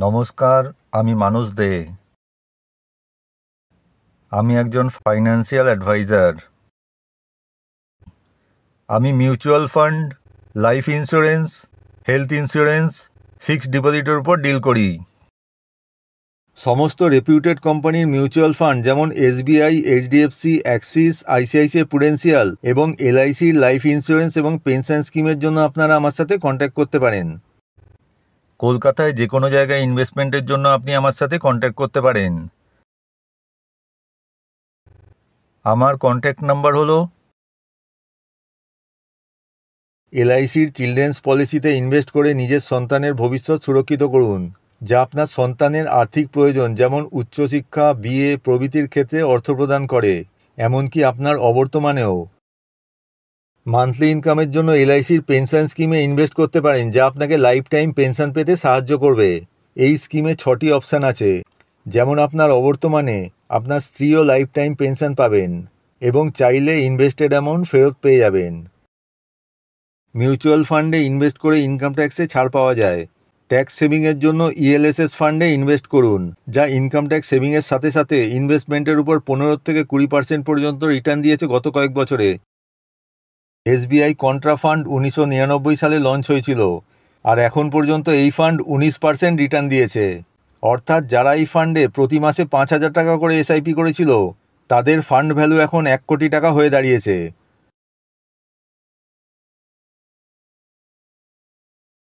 নমস্কার, আমি মানস দে। আমি একজন ফাইন্যান্সিয়াল অ্যাডভাইজার। আমি mutual fund, life insurance, health insurance, fixed ডিপোজিটের উপর ডিল করি। সমস্ত রেপিউটেড কোম্পানির মিউচুয়াল ফান্ড যেমন SBI, HDFC, Axis, ICICI Prudential এবং এলআইসির লাইফ ইন্স্যুরেন্স এবং পেনশন স্কিমের জন্য আপনারা আমার সাথে কন্ট্যাক্ট করতে পারেন। কলকাতায় যে কোনো জায়গায় ইনভেস্টমেন্টের জন্য আপনি আমার সাথে কন্ট্যাক্ট করতে পারেন। আমার কন্ট্যাক্ট নাম্বার হলো এলআইসির চিলড্রেন্স পলিসিতে ইনভেস্ট করে নিজের সন্তানের ভবিষ্যৎ সুরক্ষিত করুন, যা আপনার সন্তানের আর্থিক প্রয়োজন যেমন উচ্চশিক্ষা, বিয়ে প্রভৃতির ক্ষেত্রে অর্থ প্রদান করে, এমনকি আপনার অবর্তমানেও। মান্থলি ইনকামের জন্য এলআইসির পেনশন স্কিমে ইনভেস্ট করতে পারেন, যা আপনাকে লাইফ টাইম পেনশন পেতে সাহায্য করবে। এই স্কিমে 6টি অপশান আছে, যেমন আপনার অবর্তমানে আপনার স্ত্রীও লাইফ টাইম পেনশন পাবেন এবং চাইলে ইনভেস্টেড অ্যামাউন্ট ফেরত পেয়ে যাবেন। মিউচুয়াল ফান্ডে ইনভেস্ট করে ইনকাম ট্যাক্সে ছাড় পাওয়া যায়। ট্যাক্স সেভিংয়ের জন্য ইএলএসএস ফান্ডে ইনভেস্ট করুন, যা ইনকাম ট্যাক্স সেভিংয়ের সাথে সাথে ইনভেস্টমেন্টের উপর 15 থেকে 20% পর্যন্ত রিটার্ন দিয়েছে গত কয়েক বছরে। এসবিআই কন্ট্রা ফান্ড 1999 সালে লঞ্চ হয়েছিল, আর এখন পর্যন্ত এই ফান্ড 19% রিটার্ন দিয়েছে। অর্থাৎ যারা এই ফান্ডে প্রতি মাসে 5,000 টাকা করে এসআইপি করেছিল, তাদের ফান্ড ভ্যালু এখন 1 কোটি টাকা হয়ে দাঁড়িয়েছে।